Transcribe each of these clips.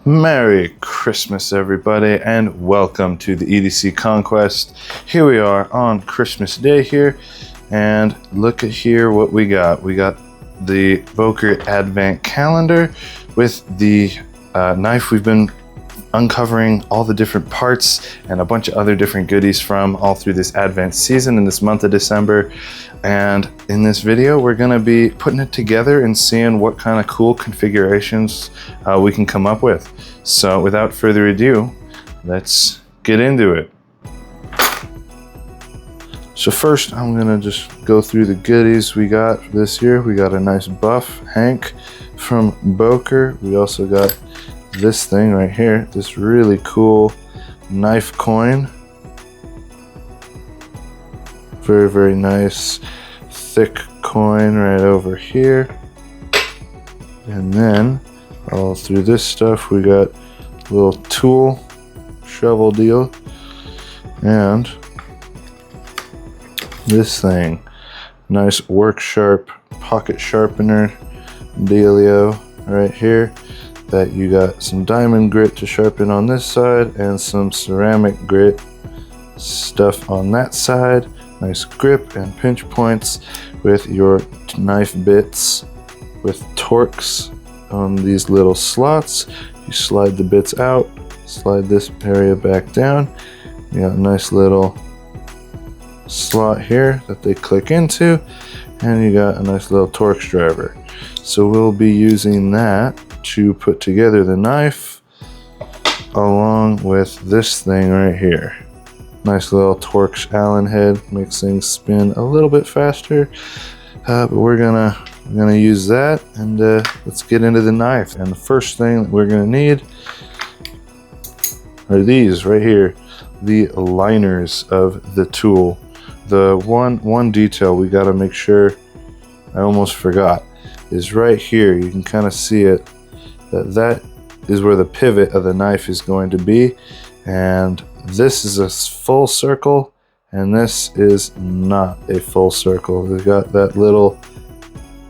Merry Christmas, everybody, and welcome to the EDC Conquest. Here we are on Christmas Day here, and look at here what we got. We got the Boker Advent Calendar with the knife we've been uncovering all the different parts and a bunch of other different goodies from all through this Advent season in this month of December. And in this video, we're gonna be putting it together and seeing what kind of cool configurations we can come up with. So without further ado, let's get into it. So first, I'm gonna just go through the goodies we got this year. We got a nice buff Hank from Boker. We also got this thing right here, this really cool knife coin. Very, very nice, thick coin right over here. And then all through this stuff, we got a little tool, shovel deal, and this thing, nice work sharp pocket sharpener dealio right here. That you got some diamond grit to sharpen on this side and some ceramic grit stuff on that side. Nice grip and pinch points with your knife bits with Torx on these little slots. You slide the bits out, slide this area back down. You got a nice little slot here that they click into, and you got a nice little Torx driver. So we'll be using that to put together the knife along with this thing right here. Nice little Torx Allen head, makes things spin a little bit faster, but we're gonna use that, and let's get into the knife. And the first thing that we're gonna need are these right here, the liners of the tool. The one detail we gotta make sure, I almost forgot, is right here. You can kind of see it. That is where the pivot of the knife is going to be, and this is a full circle and this is not a full circle. We've got that little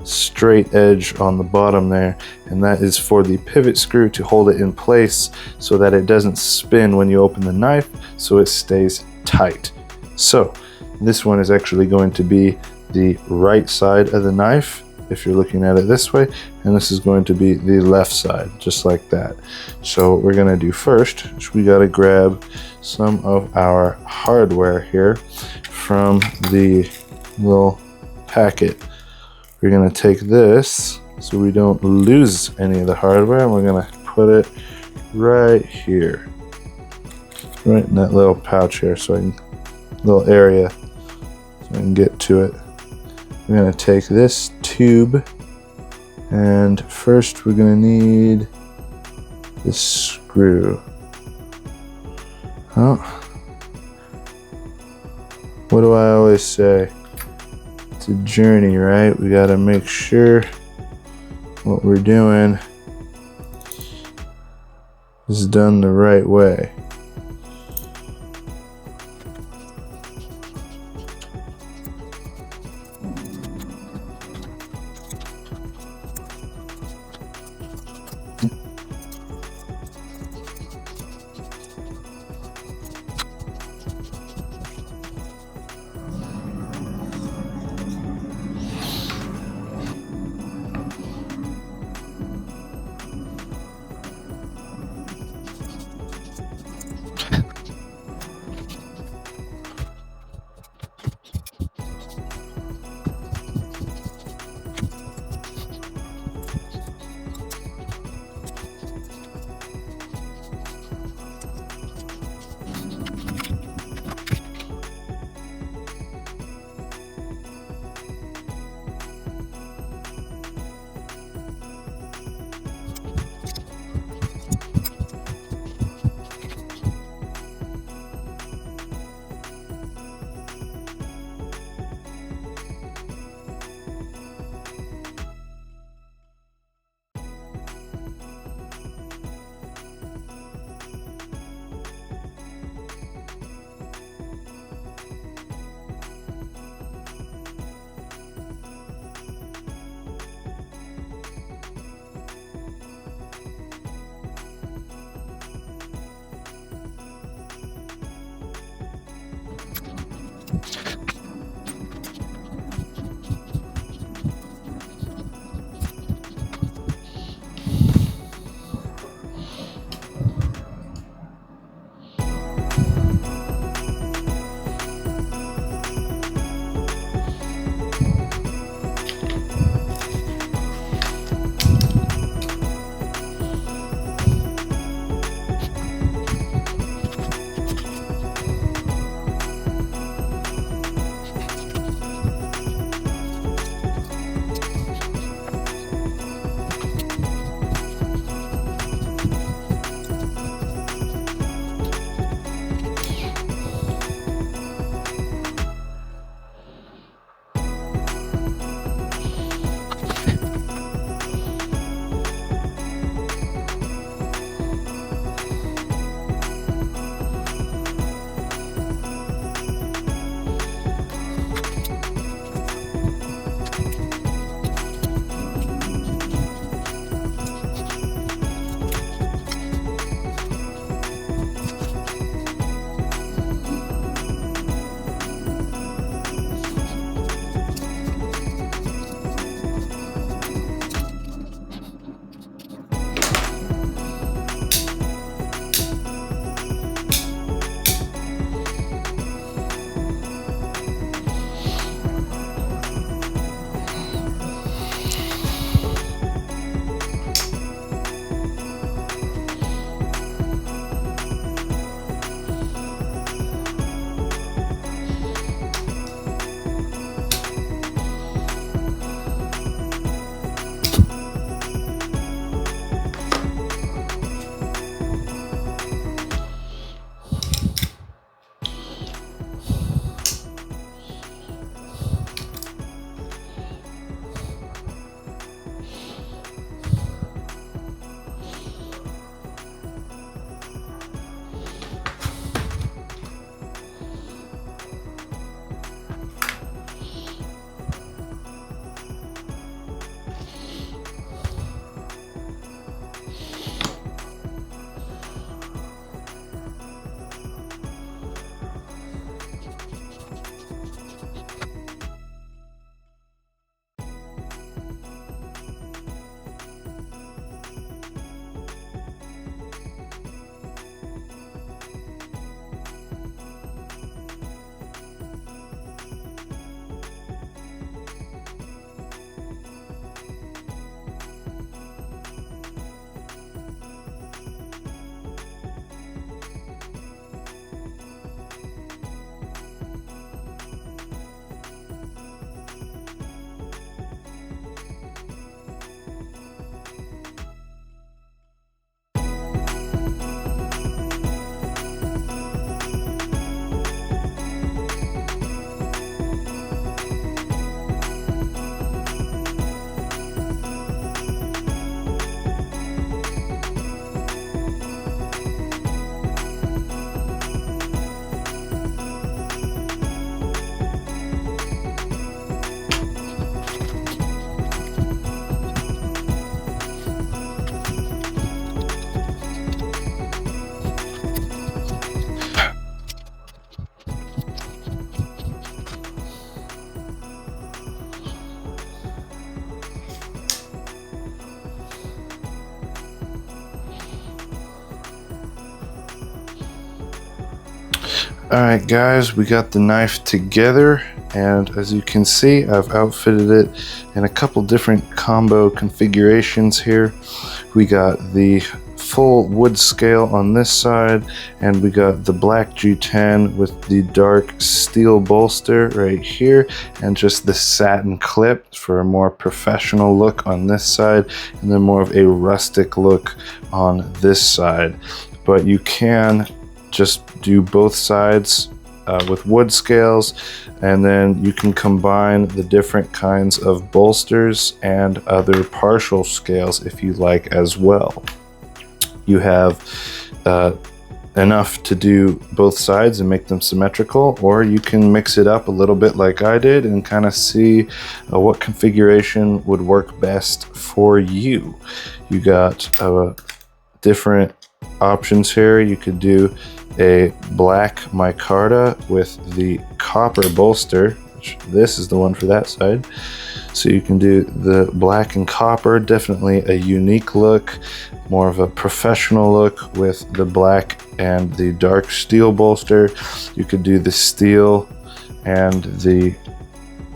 straight edge on the bottom there, and that is for the pivot screw to hold it in place so that it doesn't spin when you open the knife, so it stays tight. So this one is actually going to be the right side of the knife if you're looking at it this way, and this is going to be the left side, just like that. So what we're gonna do first is we gotta grab some of our hardware here from the little packet. We're gonna take this so we don't lose any of the hardware, and we're gonna put it right here, right in that little pouch here, so I can, little area, so I can get to it. We're gonna take this tube, and first we're gonna need this screw. Oh, what do I always say? It's a journey, right? We gotta make sure what we're doing is done the right way. Alright guys, we got the knife together, and as you can see, I've outfitted it in a couple different combo configurations here. We got the full wood scale on this side, and we got the black G10 with the dark steel bolster right here, and just the satin clip for a more professional look on this side, and then more of a rustic look on this side. But you can just do both sides with wood scales, and then you can combine the different kinds of bolsters and other partial scales if you like as well. You have enough to do both sides and make them symmetrical, or you can mix it up a little bit like I did and kind of see what configuration would work best for you. You got different options here. You could do a black micarta with the copper bolster, which this is the one for that side. So you can do the black and copper, definitely a unique look, more of a professional look with the black and the dark steel bolster. You could do the steel and the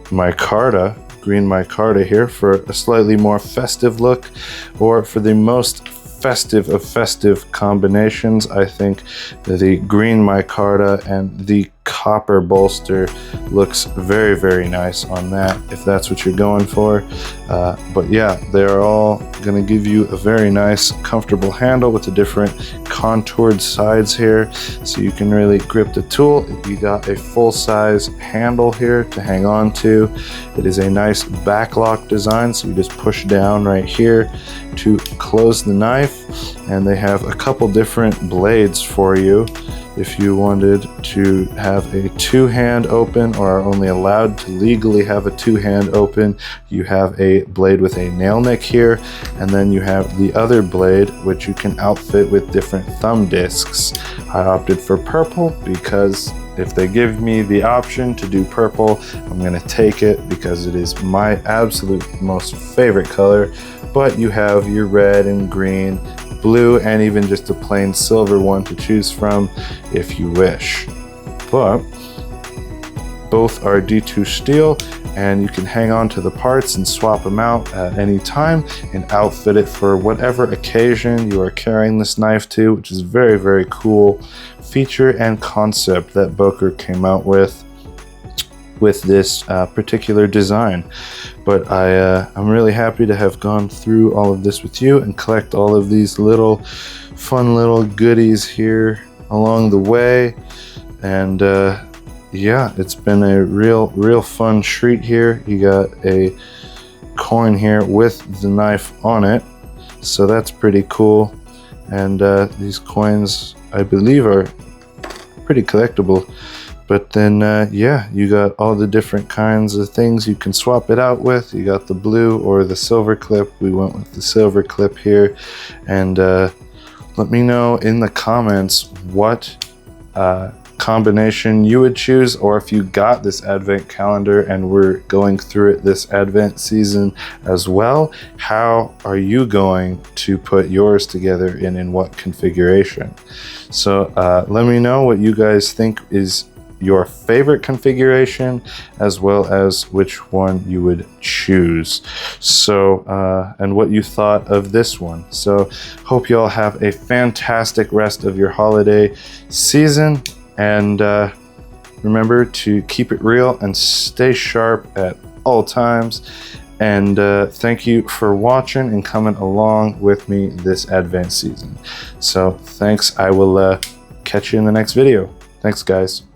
micarta, green micarta here for a slightly more festive look, or for the most festive of festive combinations, I think the green micarta and the copper bolster looks very, very nice on that, if that's what you're going for. But yeah, they're all going to give you a very nice, comfortable handle with the different contoured sides here, so you can really grip the tool. You got a full-size handle here to hang on to. It is a nice backlock design, so you just push down right here to close the knife, and they have a couple different blades for you. If you wanted to have a two-hand open, or are only allowed to legally have a two-hand open, you have a blade with a nail nick here, and then you have the other blade which you can outfit with different thumb discs. I opted for purple because if they give me the option to do purple, I'm going to take it because it is my absolute most favorite color. But you have your red and green, blue, and even just a plain silver one to choose from if you wish. But both are D2 steel, and you can hang on to the parts and swap them out at any time and outfit it for whatever occasion you are carrying this knife to, which is very, very cool feature and concept that Boker came out with this particular design. But I'm really happy to have gone through all of this with you and collect all of these little fun little goodies here along the way. And yeah, it's been a real fun treat here. You got a coin here with the knife on it, so that's pretty cool. And these coins, I believe, are pretty collectible. But then, yeah, you got all the different kinds of things you can swap it out with. You got the blue or the silver clip. We went with the silver clip here. And let me know in the comments what combination you would choose, or if you got this advent calendar and we're going through it this advent season as well, how are you going to put yours together and in what configuration? So let me know what you guys think is your favorite configuration, as well as which one you would choose. So and what you thought of this one. So hope you all have a fantastic rest of your holiday season, and remember to keep it real and stay sharp at all times. And thank you for watching and coming along with me this advent season. So thanks. I will catch you in the next video. Thanks, guys.